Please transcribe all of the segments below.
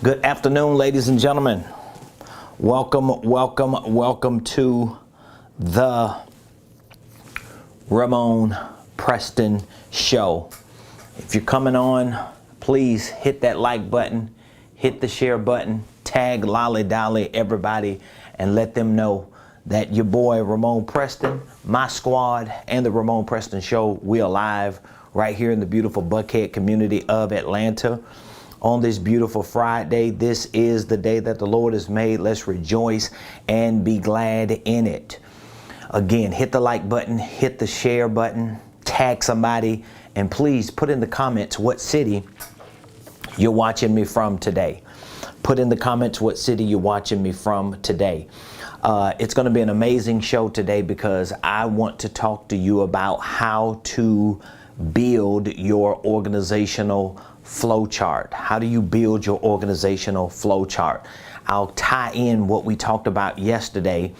Good afternoon, ladies and gentlemen. Welcome to the Ramonepreston Show. If you're coming on, please hit that like button, hit the share button, tag Lolly Dolly everybody, and let them know that your boy Ramonepreston, my squad, and the Ramonepreston Show, we are live right here in the beautiful Buckhead community of Atlanta. On this beautiful Friday, this is the day that the Lord has made. Let's rejoice and be glad in it. Again, hit the like button, hit the share button, tag somebody, and please put in the comments what city you're watching me from today. Put in the comments what city you're watching me from today. It's going to be an amazing show today because I want to talk to you about how to build your organizational flow chart. How do you build your organizational flow chart? I'll tie in what we talked about yesterday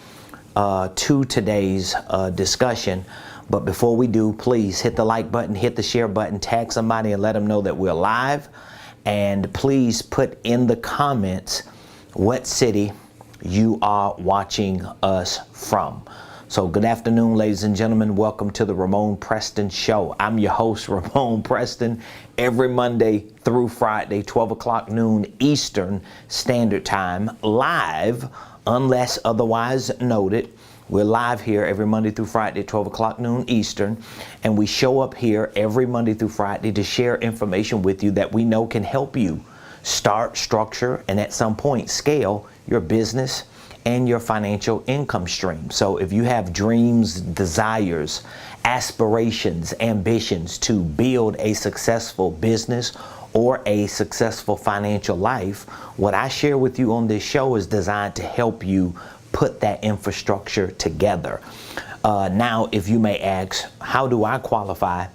to today's discussion. But before we do, please hit the like button, hit the share button, tag somebody and let them know that we're live. And please put in the comments what city you are watching us from. So good afternoon, ladies and gentlemen. Welcome to the Ramonepreston Show. I'm your host, Ramonepreston, every Monday through Friday, 12 o'clock noon Eastern Standard Time, live, unless otherwise noted. We're live here every Monday through Friday, 12 o'clock noon Eastern, and we show up here every Monday through Friday to share information with you that we know can help you start, structure, and at some point scale your business and your financial income stream. So if you have dreams, desires, aspirations, ambitions to build a successful business or a successful financial life, what I share with you on this show is designed to help you put that infrastructure together. Now, if you may ask, how do I qualify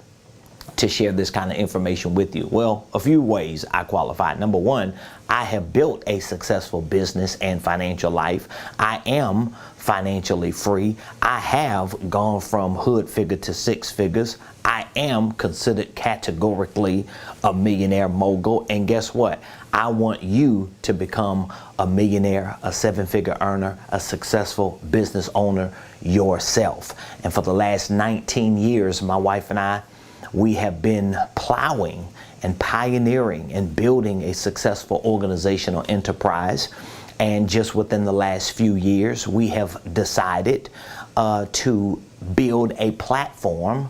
to share this kind of information with you? Well, a few ways I qualify. Number one, I have built a successful business and financial life. I am financially free. I have gone from hood figure to six figures. I am considered categorically a millionaire mogul. And guess what? I want you to become a millionaire, a seven-figure earner, a successful business owner yourself. And for the last 19 years, my wife and I, we have been plowing and pioneering and building a successful organizational enterprise. And just within the last few years, we have decided to build a platform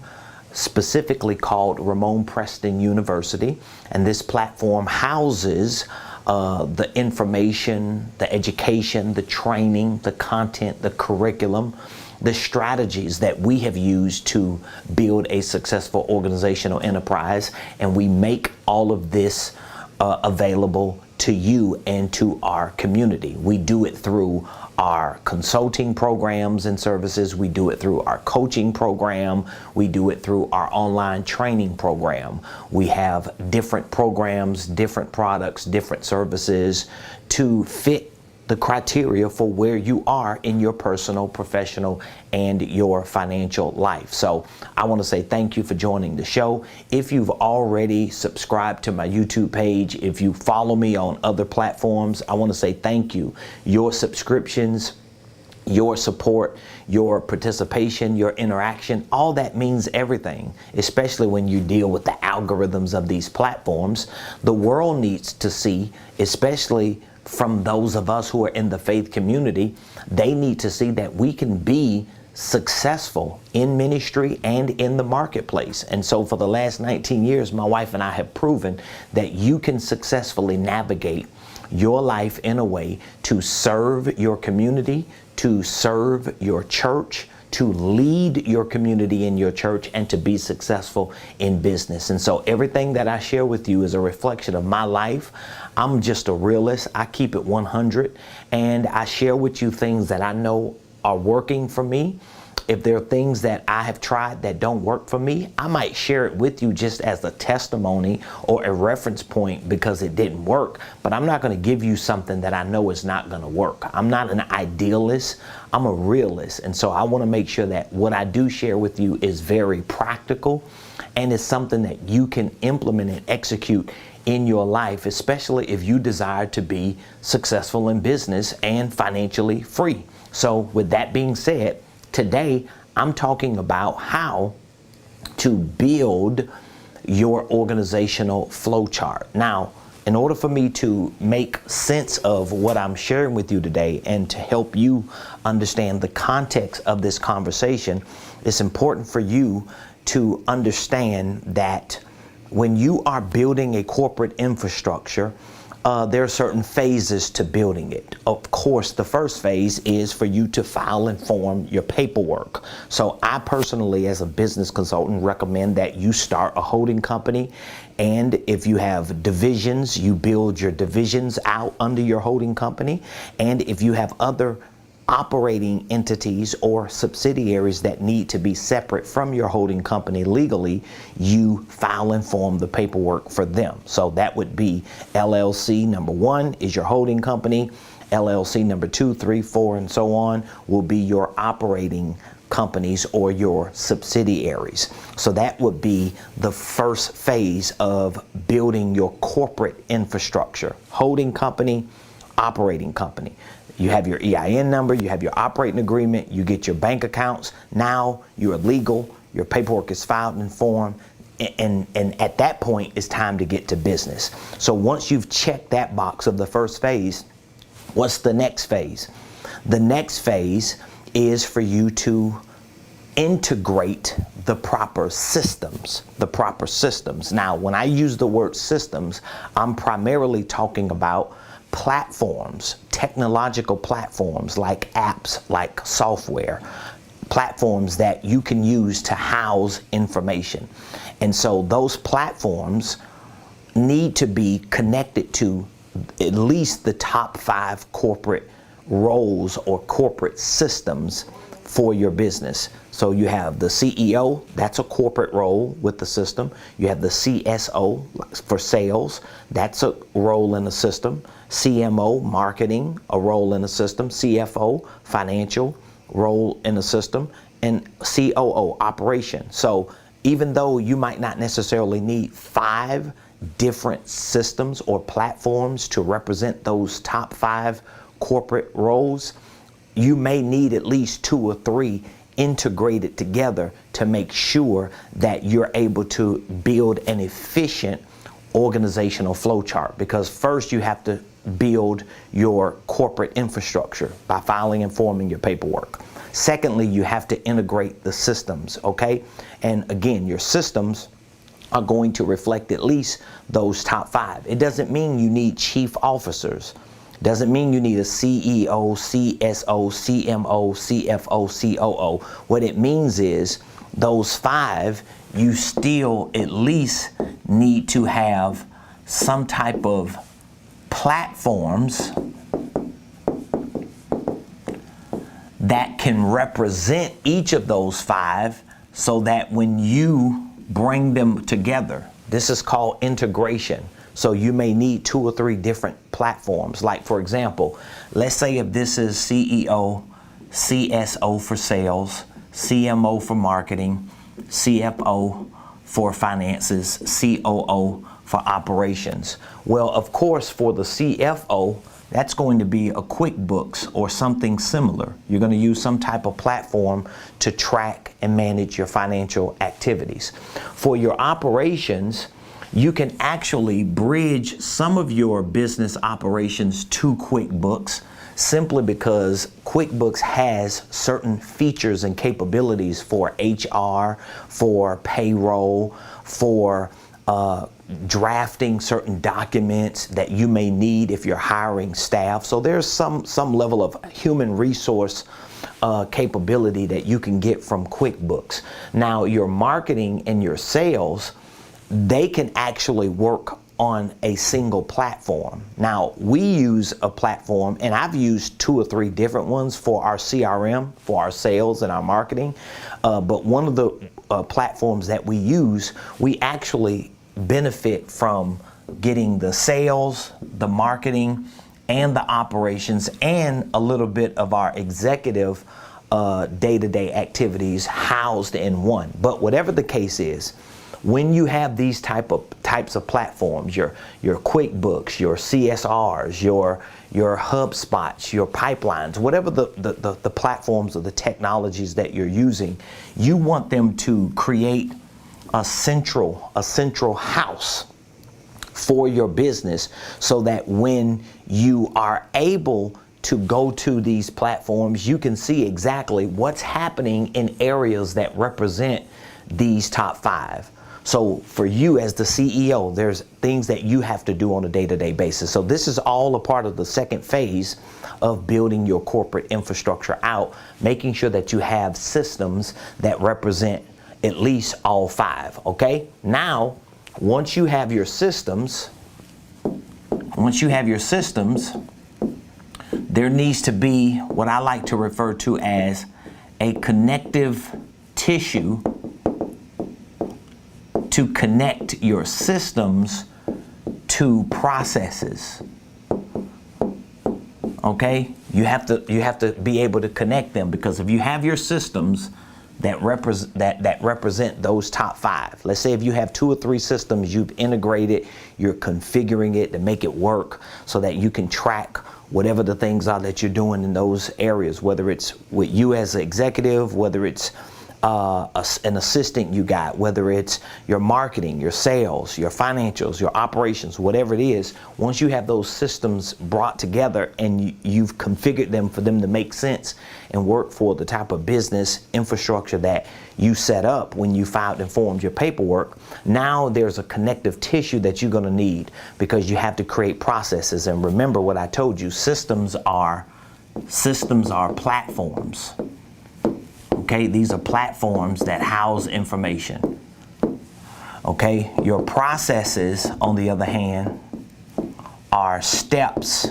specifically called Ramonepreston University. And this platform houses the information, the education, the training, the content, the curriculum, the strategies that we have used to build a successful organizational enterprise, and we make all of this available to you and to our community. We do it through our consulting programs and services. We do it through our coaching program. We do it through our online training program. We have different programs, different products, different services to fit the criteria for where you are in your personal, professional, and your financial life. So I want to say thank you for joining the show. If you've already subscribed to my YouTube page, if you follow me on other platforms, I want to say thank you. Your subscriptions, your support, your participation, your interaction, all that means everything, especially when you deal with the algorithms of these platforms. The world needs to see, especially from those of us who are in the faith community, they need to see that we can be successful in ministry and in the marketplace. And so for the last 19 years, my wife and I have proven that you can successfully navigate your life in a way to serve your community, to serve your church, to lead your community in your church, and to be successful in business. And so everything that I share with you is a reflection of my life. I'm just a realist. I keep it 100, and I share with you things that I know are working for me. If there are things that I have tried that don't work for me, I might share it with you just as a testimony or a reference point because it didn't work. But I'm not going to give you something that I know is not going to work. I'm not an idealist. I'm a realist. And so I want to make sure that what I do share with you is very practical and is something that you can implement and execute in your life, especially if you desire to be successful in business and financially free. So with that being said, today, I'm talking about how to build your organizational flow chart. Now, in order for me to make sense of what I'm sharing with you today and to help you understand the context of this conversation, it's important for you to understand that when you are building a corporate infrastructure, there are certain phases to building it. Of course, the first phase is for you to file and form your paperwork. So I personally, as a business consultant, recommend that you start a holding company. And if you have divisions, you build your divisions out under your holding company. And if you have other operating entities or subsidiaries that need to be separate from your holding company legally, you file and form the paperwork for them. So that would be LLC number 1 is your holding company. LLC number 2, 3, 4, and so on will be your operating companies or your subsidiaries. So that would be the first phase of building your corporate infrastructure. Holding company, operating company. You have your EIN number, you have your operating agreement, you get your bank accounts. Now you're legal, your paperwork is filed and formed, and at that point it's time to get to business. So once you've checked that box of the first phase, what's the next phase? The next phase is for you to integrate the proper systems. Now, when I use the word systems, I'm primarily talking about platforms, technological platforms like apps, like software, platforms that you can use to house information. And so those platforms need to be connected to at least the top 5 corporate roles or corporate systems for your business. So you have the CEO, that's a corporate role with the system. You have the CSO for sales, that's a role in the system. CMO, marketing, a role in the system. CFO, financial, role in the system. And COO, operation. So even though you might not necessarily need 5 different systems or platforms to represent those top 5 corporate roles, you may need at least 2 or 3 integrated together to make sure that you're able to build an efficient organizational flow chart. Because first you have to build your corporate infrastructure by filing and forming your paperwork. Secondly, you have to integrate the systems, okay? And again, your systems are going to reflect at least those top 5. It doesn't mean you need chief officers. Doesn't mean you need a CEO, CSO, CMO, CFO, COO. What it means is those 5, you still at least need to have some type of platforms that can represent each of those 5 so that when you bring them together, this is called integration. So you may need 2 or 3 different platforms. Like for example, let's say if this is CEO, CSO for sales, CMO for marketing, CFO for finances, COO for operations. Well, of course, for the CFO, that's going to be a QuickBooks or something similar. You're going to use some type of platform to track and manage your financial activities. For your operations, you can actually bridge some of your business operations to QuickBooks simply because QuickBooks has certain features and capabilities for HR, for payroll, for drafting certain documents that you may need if you're hiring staff. So there's some level of human resource capability that you can get from QuickBooks. Now, your marketing and your sales, they can actually work on a single platform. Now, we use a platform, and I've used 2 or 3 different ones for our CRM, for our sales and our marketing. But one of the platforms that we use, we actually benefit from getting the sales, the marketing, and the operations, and a little bit of our executive day-to-day activities housed in one. But whatever the case is, when you have these types of platforms, your QuickBooks, your CSRs, your HubSpots, your pipelines, whatever the platforms or the technologies that you're using, you want them to create a central house for your business, so that when you are able to go to these platforms, you can see exactly what's happening in areas that represent these top 5. So for you as the CEO, there's things that you have to do on a day-to-day basis. So this is all a part of the second phase of building your corporate infrastructure out, making sure that you have systems that represent at least all 5, okay? Now, once you have your systems, there needs to be what I like to refer to as a connective tissue to connect your systems to processes. Okay? You have to be able to connect them, because if you have your systems that represent those top 5. Let's say if you have 2 or 3 systems you've integrated, you're configuring it to make it work so that you can track whatever the things are that you're doing in those areas, whether it's with you as an executive, whether it's an assistant you got, whether it's your marketing, your sales, your financials, your operations, whatever it is. Once you have those systems brought together and you've configured them for them to make sense and work for the type of business infrastructure that you set up when you filed and formed your paperwork, now there's a connective tissue that you're going to need, because you have to create processes. And remember what I told you, systems are platforms. Okay, these are platforms that house information. Okay, your processes, on the other hand, are steps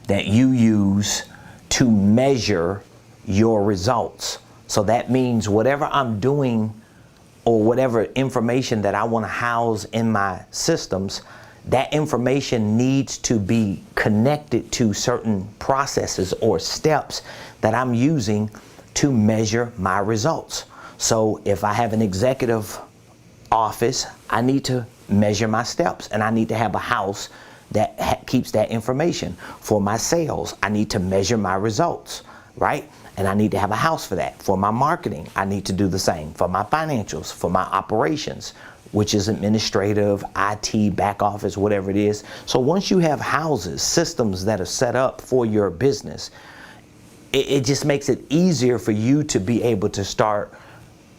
that you use to measure your results. So that means whatever I'm doing or whatever information that I want to house in my systems, that information needs to be connected to certain processes or steps that I'm using to measure my results. So if I have an executive office, I need to measure my steps, and I need to have a house that keeps that information. For my sales, I need to measure my results, right? And I need to have a house for that. For my marketing, I need to do the same. For my financials, for my operations, which is administrative, IT, back office, whatever it is. So once you have houses, systems that are set up for your business, it just makes it easier for you to be able to start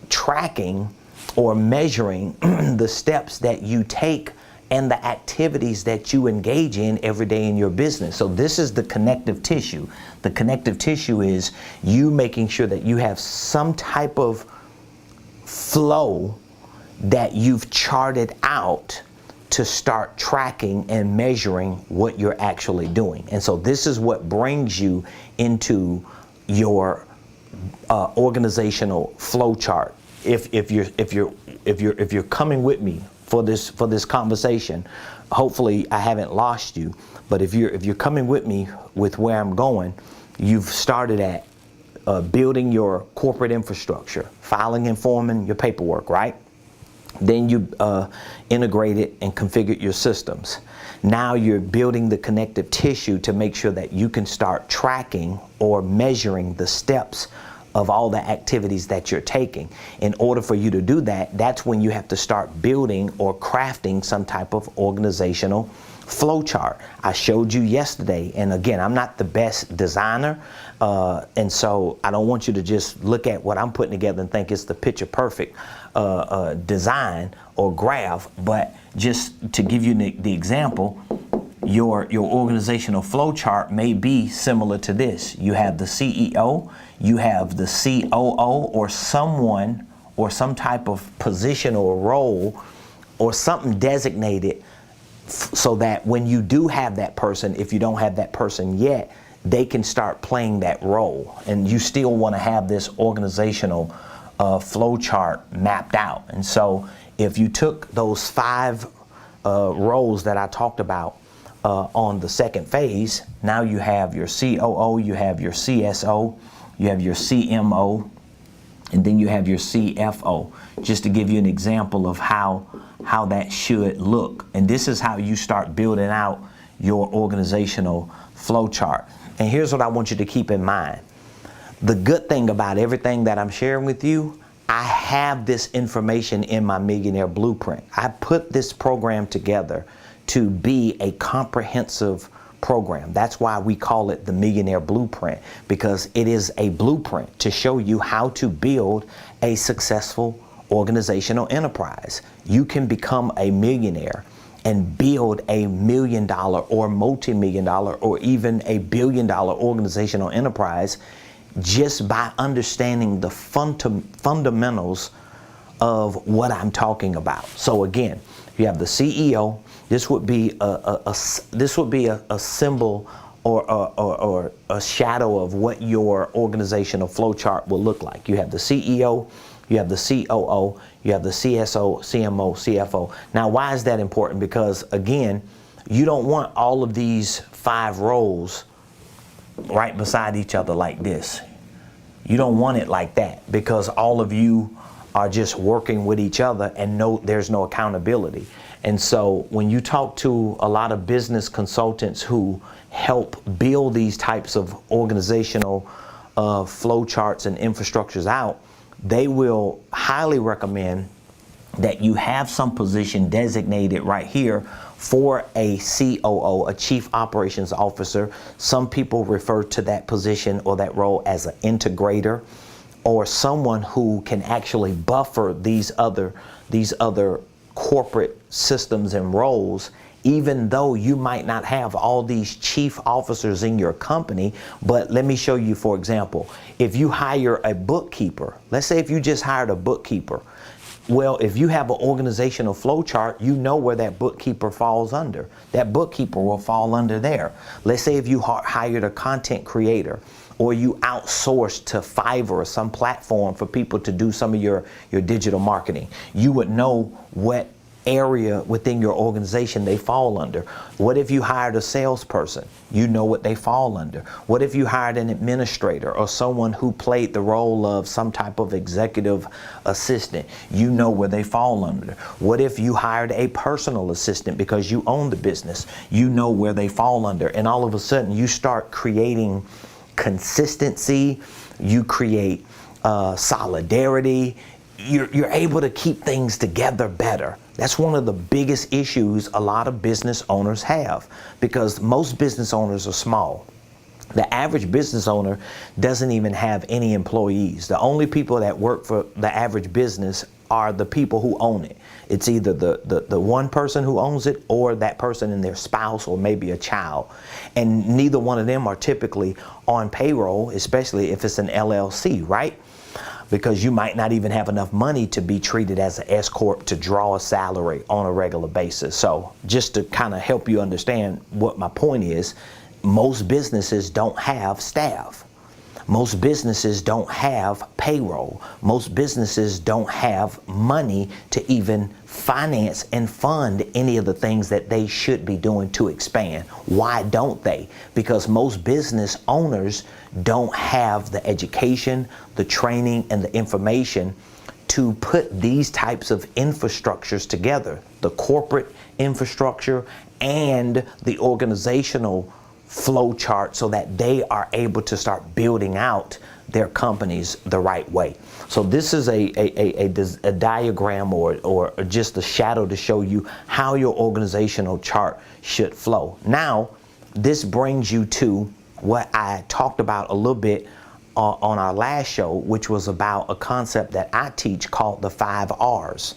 tracking or measuring the steps that you take and the activities that you engage in every day in your business. So this is the connective tissue. The connective tissue is you making sure that you have some type of flow that you've charted out to start tracking and measuring what you're actually doing. And so this is what brings you into your organizational flow chart. If you're coming with me for this conversation, hopefully I haven't lost you. But if you're coming with me with where I'm going, you've started at building your corporate infrastructure, filing and forming your paperwork, right? Then you integrated and configured your systems. Now you're building the connective tissue to make sure that you can start tracking or measuring the steps of all the activities that you're taking. In order for you to do that, that's when you have to start building or crafting some type of organizational flow chart. I showed you yesterday, and again, I'm not the best designer, and so I don't want you to just look at what I'm putting together and think it's the picture perfect design or graph. But just to give you the example, your organizational flow chart may be similar to this. You have the CEO, you have the COO, or someone or some type of position or role or something designated so that when you do have that person, if you don't have that person yet, they can start playing that role. And you still want to have this organizational flow chart mapped out. And so if you took those 5 roles that I talked about on the second phase, now you have your COO, you have your CSO, you have your CMO, and then you have your CFO, just to give you an example of how that should look. And this is how you start building out your organizational flow chart. And here's what I want you to keep in mind. The good thing about everything that I'm sharing with you, I have this information in my Millionaire Blueprint. I put this program together to be a comprehensive program. That's why we call it the Millionaire Blueprint, because it is a blueprint to show you how to build a successful organizational enterprise. You can become a millionaire and build a $1 million or multi-million-dollar or even a billion-dollar organizational enterprise just by understanding the fundamentals of what I'm talking about. So again, you have the CEO. This would be a symbol or a shadow of what your organizational flow chart will look like. You have the CEO, you have the COO, you have the CSO, CMO, CFO. Now, why is that important? Because again, you don't want all of these 5 roles right beside each other like this. You don't want it like that, because all of you are just working with each other and there's no accountability. And so when you talk to a lot of business consultants who help build these types of organizational flow charts and infrastructures out, they will highly recommend that you have some position designated right here for a COO, a Chief Operations Officer. Some people refer to that position or that role as an integrator, or someone who can actually buffer these other corporate systems and roles, even though you might not have all these chief officers in your company. But let me show you, for example, if you hire a bookkeeper, let's say if you just hired a bookkeeper, well, if you have an organizational flow chart, you know where that bookkeeper falls under. That bookkeeper will fall under there. Let's say if you hired a content creator, or you outsourced to Fiverr or some platform for people to do some of your digital marketing, you would know what area within your organization they fall under. What if you hired a salesperson? You know what they fall under. What if you hired an administrator or someone who played the role of some type of executive assistant? You know where they fall under. What if you hired a personal assistant because you own the business? You know where they fall under. And all of a sudden you start creating consistency, you create solidarity, you're able to keep things together better. That's one of the biggest issues a lot of business owners have, because most business owners are small. The average business owner doesn't even have any employees. The only people that work for the average business are the people who own it. It's either the one person who owns it, or that person and their spouse, or maybe a child. And neither one of them are typically on payroll, especially if it's an LLC, right? Because you might not even have enough money to be treated as an S Corp to draw a salary on a regular basis. So just to kind of help you understand what my point is, most businesses don't have staff. Most businesses don't have payroll. Most businesses don't have money to even finance and fund any of the things that they should be doing to expand. Why don't they? Because most business owners don't have the education, the training, and the information to put these types of infrastructures together, the corporate infrastructure and the organizational flow chart, so that they are able to start building out their companies the right way. So this is a diagram or just a shadow to show you how your organizational chart should flow. Now, this brings you to what I talked about a little bit on our last show, which was about a concept that I teach called the 5 R's.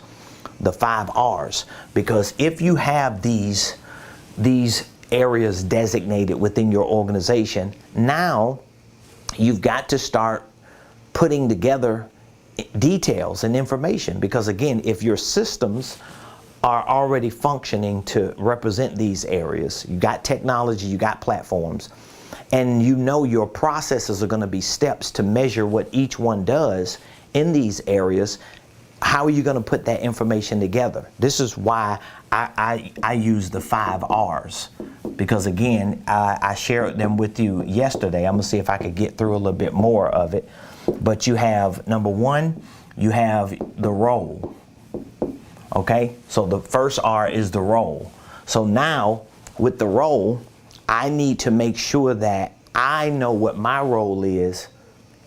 The 5 R's. Because if you have these areas designated within your organization, now you've got to start putting together details and information. Because again, if your systems are already functioning to represent these areas. You got technology, you got platforms, and you know your processes are going to be steps to measure what each one does in these areas. How are you going to put that information together? This is why I use the 5 R's, because again, I shared them with you yesterday. I'm going to see if I could get through a little bit more of it. But you have, number 1, you have the role. Okay, so the first R is the role. So now with the role, I need to make sure that I know what my role is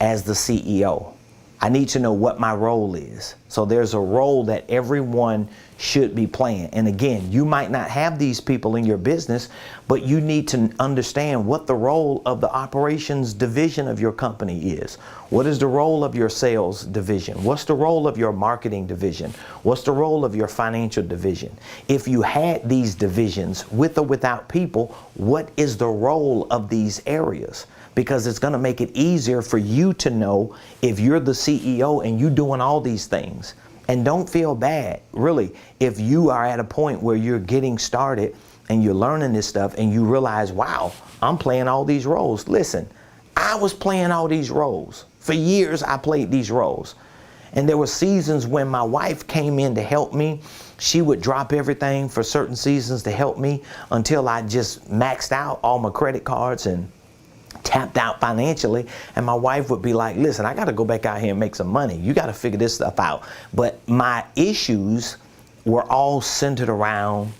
as the CEO. I need to know what my role is. So there's a role that everyone should be playing. And again, you might not have these people in your business, but you need to understand what the role of the operations division of your company is. What is the role of your sales division? What's the role of your marketing division? What's the role of your financial division? If you had these divisions with or without people, what is the role of these areas? Because it's going to make it easier for you to know if you're the CEO and you're doing all these things. And don't feel bad, really, if you are at a point where you're getting started and you're learning this stuff and you realize, wow, I'm playing all these roles. Listen, I was playing all these roles. For years, I played these roles. And there were seasons when my wife came in to help me. She would drop everything for certain seasons to help me until I just maxed out all my credit cards and tapped out financially, and my wife would be like, listen, I got to go back out here and make some money. You got to figure this stuff out. But my issues were all centered around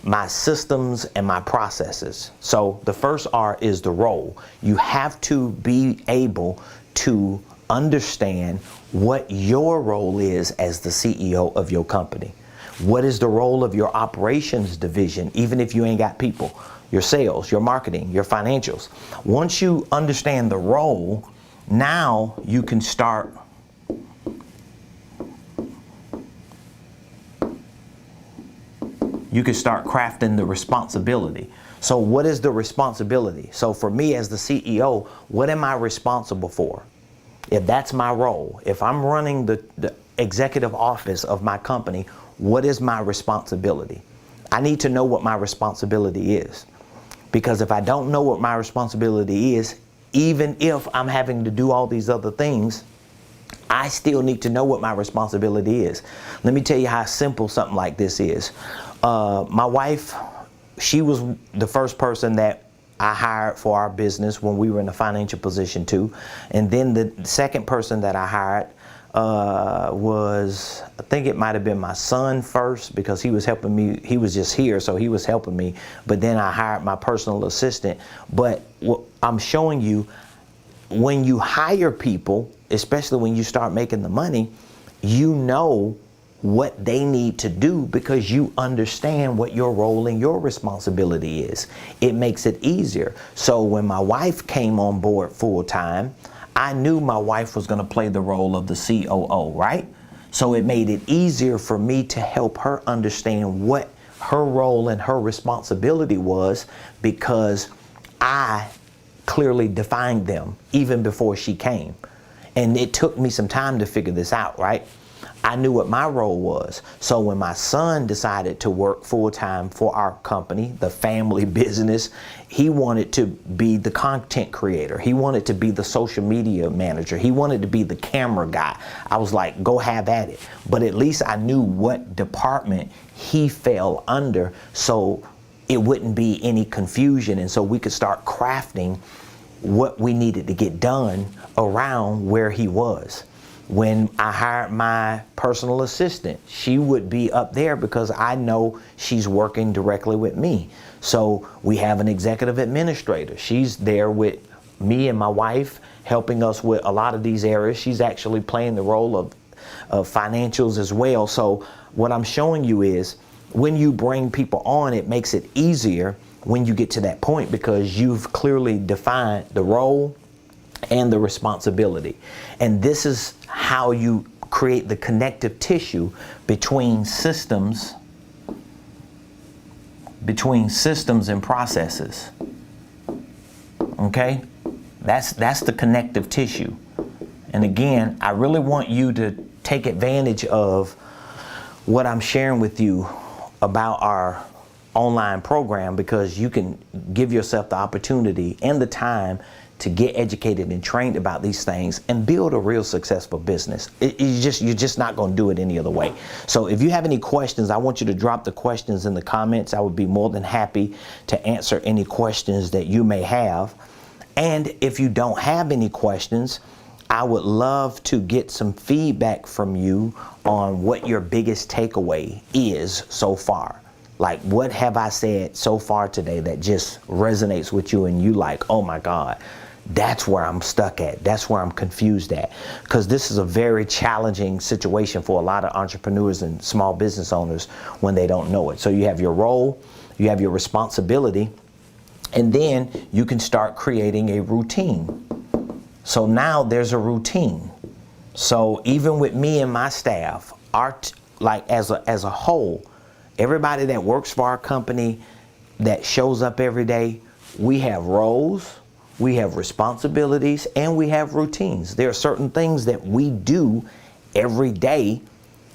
my systems and my processes. So the first R is the role. You have to be able to understand what your role is as the CEO of your company. What is the role of your operations division, even if you ain't got people? Your sales, your marketing, your financials. Once you understand the role, now you can start crafting the responsibility. So what is the responsibility? So for me as the CEO, what am I responsible for? If that's my role, if I'm running the executive office of my company, what is my responsibility? I need to know what my responsibility is. Because if I don't know what my responsibility is, even if I'm having to do all these other things, I still need to know what my responsibility is. Let me tell you how simple something like this is. My wife, she was the first person that I hired for our business when we were in a financial position too. And then the second person that I hired was, I think it might have been my son first, because he was helping me. He was just here, so he was helping me. But then I hired my personal assistant. But what I'm showing you, when you hire people, especially when you start making the money, you know what they need to do because you understand what your role and your responsibility is. It makes it easier. So when my wife came on board full time, I knew my wife was going to play the role of the COO, right? So it made it easier for me to help her understand what her role and her responsibility was, because I clearly defined them even before she came. And it took me some time to figure this out, right? I knew what my role was. So when my son decided to work full-time for our company, the family business, he wanted to be the content creator. He wanted to be the social media manager. He wanted to be the camera guy. I was like, go have at it. But at least I knew what department he fell under, so it wouldn't be any confusion. And so we could start crafting what we needed to get done around where he was. When I hired my personal assistant, she would be up there because I know she's working directly with me. So we have an executive administrator. She's there with me and my wife, helping us with a lot of these areas. She's actually playing the role of financials as well. So what I'm showing you is, when you bring people on, it makes it easier when you get to that point, because you've clearly defined the role and the responsibility. And this is how you create the connective tissue between systems and processes. Okay? That's the connective tissue. And again, I really want you to take advantage of what I'm sharing with you about our online program, because you can give yourself the opportunity and the time to get educated and trained about these things and build a real successful business. You're just not going to do it any other way. So if you have any questions, I want you to drop the questions in the comments. I would be more than happy to answer any questions that you may have. And if you don't have any questions, I would love to get some feedback from you on what your biggest takeaway is so far. Like, what have I said so far today that just resonates with you and you like, oh my God, that's where I'm stuck at. That's where I'm confused at. Because this is a very challenging situation for a lot of entrepreneurs and small business owners when they don't know it. So you have your role, you have your responsibility, and then you can start creating a routine. So now there's a routine. So even with me and my staff, as a whole, everybody that works for our company, that shows up every day, we have roles, we have responsibilities, and we have routines. There are certain things that we do every day,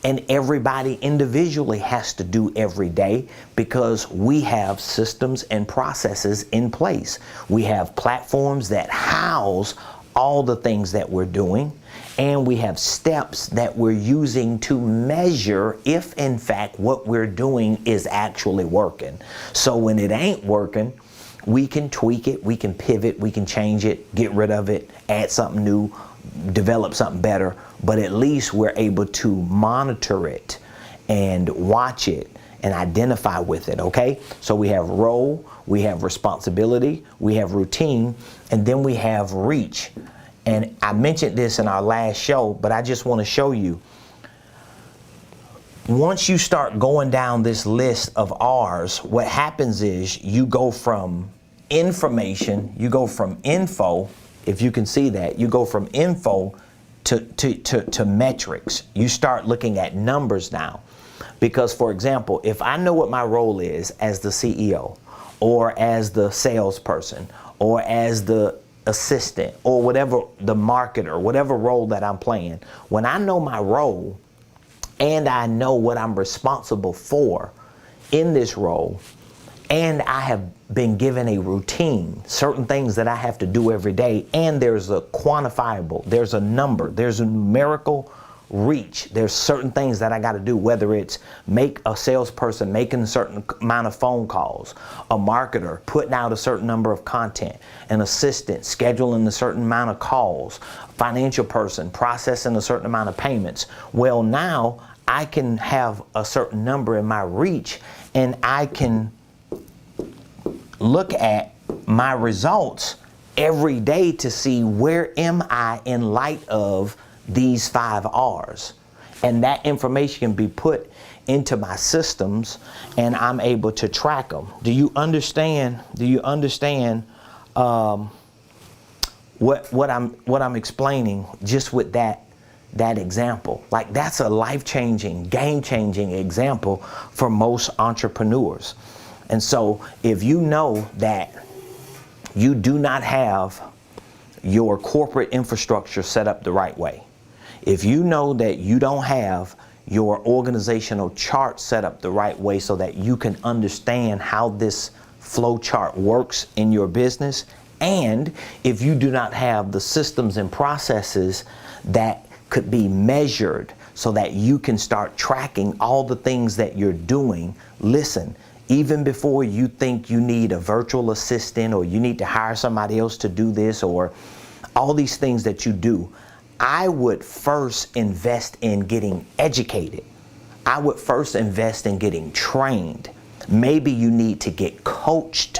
and everybody individually has to do every day, because we have systems and processes in place. We have platforms that house all the things that we're doing, and we have steps that we're using to measure if in fact what we're doing is actually working. So when it ain't working, we can tweak it, we can pivot, we can change it, get rid of it, add something new, develop something better, but at least we're able to monitor it and watch it and identify with it, okay? So we have role, we have responsibility, we have routine, and then we have reach. And I mentioned this in our last show, but I just want to show you. Once you start going down this list of R's, what happens is you go from information, you go from info, if you can see that, you go from info to metrics. You start looking at numbers now. Because, for example, if I know what my role is as the CEO, or as the salesperson, or as the assistant, or whatever, the marketer, whatever role that I'm playing, when I know my role and I know what I'm responsible for in this role, and I have been given a routine, certain things that I have to do every day, and there's a quantifiable, there's a number, there's a numerical reach. There's certain things that I got to do, whether it's make a salesperson making a certain amount of phone calls, a marketer putting out a certain number of content, an assistant scheduling a certain amount of calls, financial person processing a certain amount of payments. Well, now I can have a certain number in my reach, and I can look at my results every day to see where am I in light of these 5 R's, and that information can be put into my systems, and I'm able to track them. Do you understand? What I'm explaining just with that example? Like, that's a life-changing, game-changing example for most entrepreneurs. And so if you know that you do not have your corporate infrastructure set up the right way, if you know that you don't have your organizational chart set up the right way so that you can understand how this flow chart works in your business, and if you do not have the systems and processes that could be measured so that you can start tracking all the things that you're doing, listen, even before you think you need a virtual assistant, or you need to hire somebody else to do this, or all these things that you do, I would first invest in getting educated. I would first invest in getting trained. Maybe you need to get coached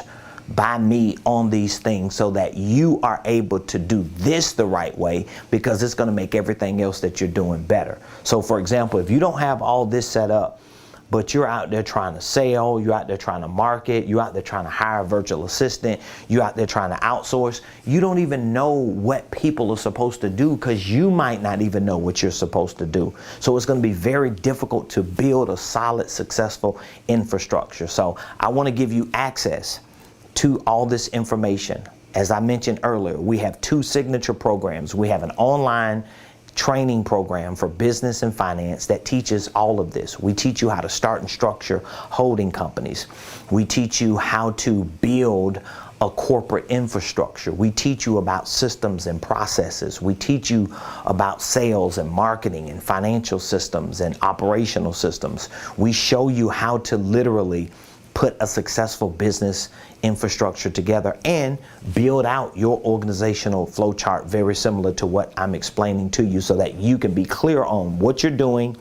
by me on these things so that you are able to do this the right way, because it's going to make everything else that you're doing better. So, for example, if you don't have all this set up, but you're out there trying to sell, you're out there trying to market, you're out there trying to hire a virtual assistant, you're out there trying to outsource, you don't even know what people are supposed to do, because you might not even know what you're supposed to do. So it's going to be very difficult to build a solid, successful infrastructure. So I want to give you access to all this information. As I mentioned earlier, we have 2 signature programs. We have an online training program for business and finance that teaches all of this. We teach you how to start and structure holding companies. We teach you how to build a corporate infrastructure. We teach you about systems and processes. We teach you about sales and marketing and financial systems and operational systems. We show you how to literally put a successful business infrastructure together and build out your organizational flow chart very similar to what I'm explaining to you, so that you can be clear on what you're doing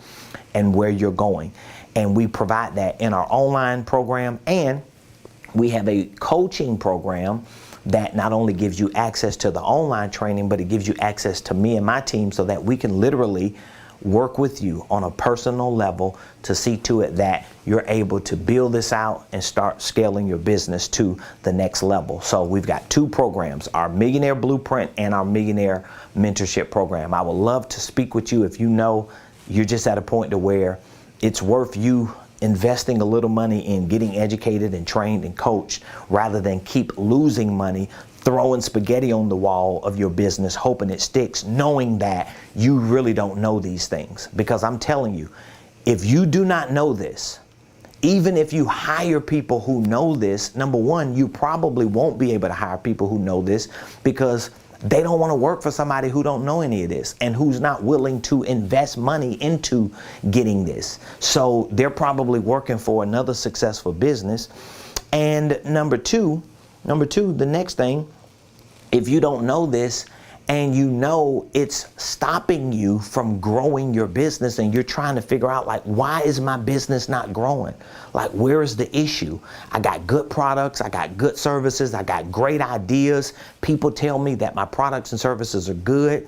and where you're going. And we provide that in our online program, and we have a coaching program that not only gives you access to the online training, but it gives you access to me and my team, so that we can literally work with you on a personal level to see to it that you're able to build this out and start scaling your business to the next level. So we've got two programs, our Millionaire Blueprint and our Millionaire Mentorship Program. I would love to speak with you if you know you're just at a point to where it's worth you investing a little money in getting educated and trained and coached, rather than keep losing money throwing spaghetti on the wall of your business, hoping it sticks, knowing that you really don't know these things. Because I'm telling you, if you do not know this, even if you hire people who know this, number one, you probably won't be able to hire people who know this, because they don't want to work for somebody who don't know any of this and who's not willing to invest money into getting this. So they're probably working for another successful business. And number two, the next thing, if you don't know this and you know it's stopping you from growing your business, and you're trying to figure out, like, why is my business not growing? Like, where is the issue? I got good products, I got good services, I got great ideas. People tell me that my products and services are good.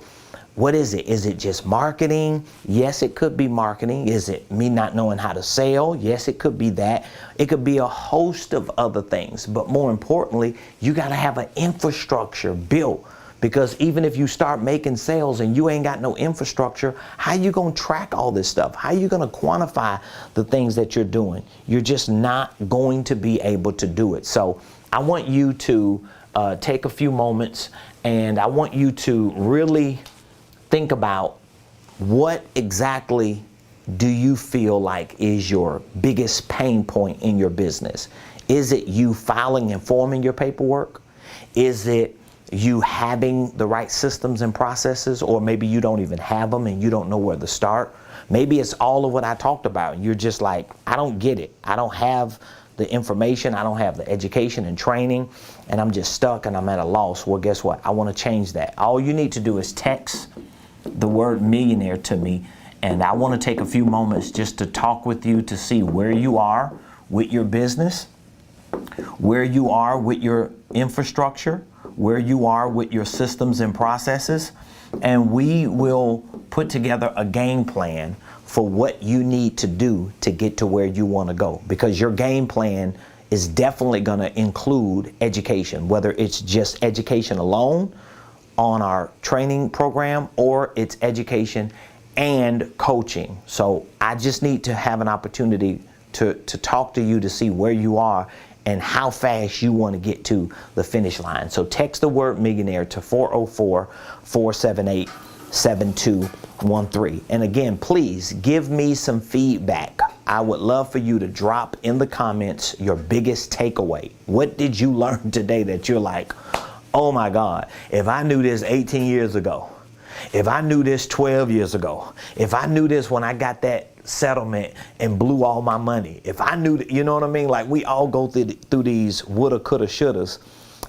What is it? Is it just marketing? Yes, it could be marketing. Is it me not knowing how to sell? Yes, it could be that. It could be a host of other things. But more importantly, you got to have an infrastructure built, because even if you start making sales and you ain't got no infrastructure, how you going to track all this stuff? How you going to quantify the things that you're doing? You're just not going to be able to do it. So I want you to take a few moments, and I want you to really think about, what exactly do you feel like is your biggest pain point in your business? Is it you filing and forming your paperwork? Is it you having the right systems and processes, or maybe you don't even have them and you don't know where to start? Maybe it's all of what I talked about. You're just like, I don't get it. I don't have the information. I don't have the education and training, and I'm just stuck and I'm at a loss. Well, guess what? I want to change that. All you need to do is text the word millionaire to me, and I want to take a few moments just to talk with you to see where you are with your business, where you are with your infrastructure, where you are with your systems and processes, and we will put together a game plan for what you need to do to get to where you want to go. Because your game plan is definitely going to include education, whether it's just education alone on our training program, or it's education and coaching. So I just need to have an opportunity to talk to you to see where you are and how fast you want to get to the finish line. So text the word millionaire to 404-478-7213. And again, please give me some feedback. I would love for you to drop in the comments your biggest takeaway. What did you learn today that you're like, oh my God, if I knew this 18 years ago, if I knew this 12 years ago, if I knew this when I got that settlement and blew all my money, if I knew that, you know what I mean? Like, we all go through these woulda, coulda, shouldas.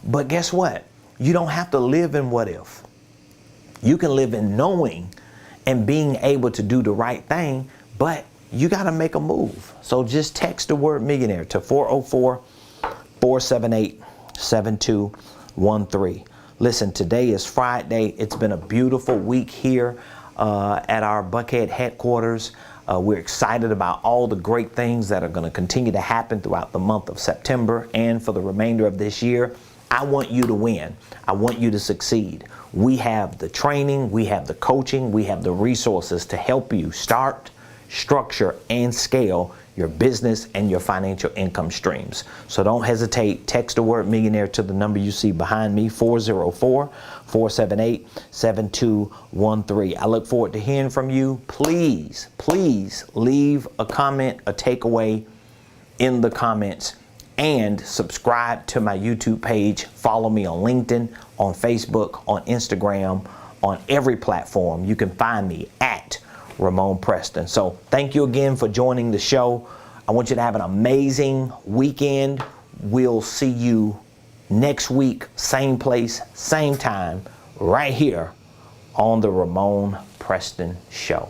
But guess what? You don't have to live in what if. You can live in knowing and being able to do the right thing, but you got to make a move. So just text the word millionaire to 404-478-7213. Listen, today is Friday. It's been a beautiful week here at our Buckhead headquarters. We're excited about all the great things that are going to continue to happen throughout the month of September and for the remainder of this year. I want you to win. I want you to succeed. We have the training, we have the coaching, we have the resources to help you start, structure, and scale your business and your financial income streams. So don't hesitate. Text the word millionaire to the number you see behind me, 404 478-7213. I look forward to hearing from you. Please, please leave a comment, a takeaway in the comments, and subscribe to my YouTube page. Follow me on LinkedIn, on Facebook, on Instagram, on every platform. You can find me at Ramonepreston. So thank you again for joining the show. I want you to have an amazing weekend. We'll see you next week, same place, same time, right here on the Ramonepreston Show.